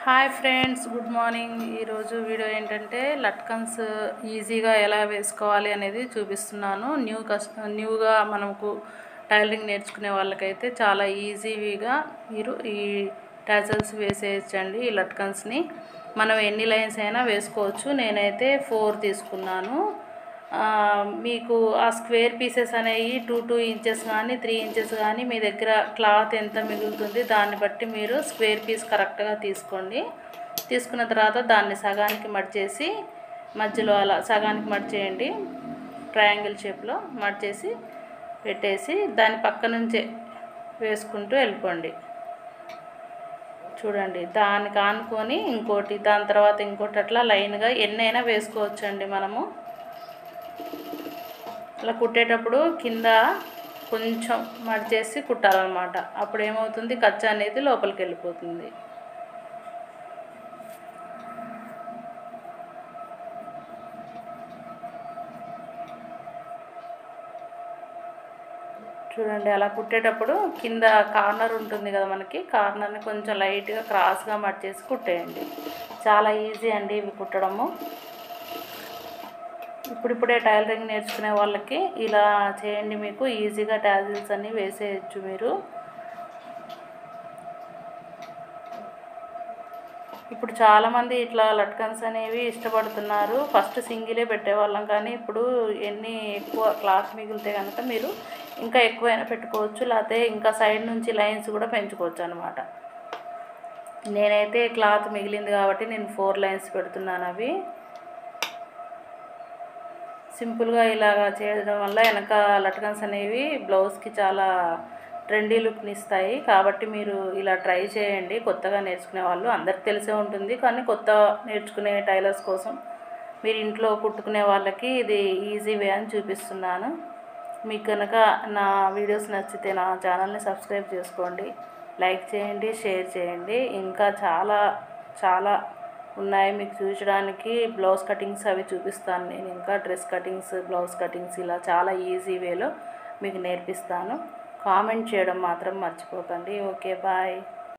Hi friends, good morning. ఈరోజు video ఏంటంటే లట్కన్స్ ఈజీగా ఎలా వేసుకోవాలి అనేది చూపిస్తున్నాను. న్యూగా మనకు టైలరింగ్ నేర్చుకునే వాళ్ళకైతే చాలా ఈజీగా మీరు ఈ టాజల్స్ వేసేయచ్చండి. ఈ లట్కన్స్ని మనం ఎన్ని లైన్స్ అయినా వేసుకోవచ్చు. నేనైతే 4 తీసుకున్నాను. మీకు ఆ స్క్వేర్ పీసెస్ అనేవి 2 ఇంచెస్ కానీ 3 ఇంచెస్ కానీ మీ దగ్గర క్లాత్ ఎంత మిగులుతుంది దాన్ని బట్టి మీరు స్క్వేర్ పీస్ కరెక్ట్గా తీసుకోండి. తీసుకున్న తర్వాత దాన్ని సగానికి మడిచేసి మధ్యలో అలా సగానికి మడిచేయండి. ట్రయాంగిల్ షేప్లో మడిచేసి పెట్టేసి దాని పక్క నుంచే వేసుకుంటూ వెళ్ళిపోండి. చూడండి, దానికి ఆనుకొని ఇంకోటి, దాని తర్వాత ఇంకోటి, అట్లా లైన్గా ఎన్నైనా వేసుకోవచ్చండి. మనము అలా కుట్టేటప్పుడు కింద కొంచెం మడిచేసి కుట్టాలన్నమాట. అప్పుడు ఏమవుతుంది, ఖర్చు అనేది లోపలికి వెళ్ళిపోతుంది. చూడండి, అలా కుట్టేటప్పుడు కింద కార్నర్ ఉంటుంది కదా, మనకి కార్నర్ని కొంచెం లైట్గా క్రాస్గా మడిచేసి కుట్టేయండి. చాలా ఈజీ అండి ఇవి కుట్టడము. ఇప్పుడిప్పుడే టైలరింగ్ నేర్చుకునే వాళ్ళకి ఇలా చేయండి, మీకు ఈజీగా టాజిల్స్ అన్నీ వేసేయచ్చు మీరు. ఇప్పుడు చాలామంది ఇట్లా లట్కన్స్ అనేవి ఇష్టపడుతున్నారు. ఫస్ట్ సింగిలే పెట్టేవాళ్ళం, కానీ ఇప్పుడు ఎన్ని ఎక్కువ క్లాత్ మిగిలితే కనుక మీరు ఇంకా ఎక్కువైనా పెట్టుకోవచ్చు, లేకపోతే ఇంకా సైడ్ నుంచి లైన్స్ కూడా పెంచుకోవచ్చు అనమాట. నేనైతే క్లాత్ మిగిలింది కాబట్టి నేను 4 లైన్స్ పెడుతున్నాను. అవి సింపుల్గా ఇలాగా చేయడం వల్ల వెనక లట్కన్స్ అనేవి బ్లౌజ్కి చాలా ట్రెండీ లుక్ని ఇస్తాయి. కాబట్టి మీరు ఇలా ట్రై చేయండి. కొత్తగా నేర్చుకునే వాళ్ళు, అందరికి తెలిసే ఉంటుంది, కానీ కొత్త నేర్చుకునే టైలర్స్ కోసం, మీరు ఇంట్లో కుట్టుకునే వాళ్ళకి ఇది ఈజీ వే అని చూపిస్తున్నాను. మీకు కనుక నా వీడియోస్ నచ్చితే నా ఛానల్ని సబ్స్క్రైబ్ చేసుకోండి, లైక్ చేయండి, షేర్ చేయండి. ఇంకా చాలా చాలా ఉన్నాయి మీకు చూపించడానికి. బ్లౌజ్ కటింగ్స్ అవి చూపిస్తాను నేను. ఇంకా డ్రెస్ కటింగ్స్, బ్లౌజ్ కటింగ్స్ ఇలా చాలా ఈజీ వేలో మీకు నేర్పిస్తాను. కామెంట్ చేయడం మాత్రం మర్చిపోకండి. Okay, bye.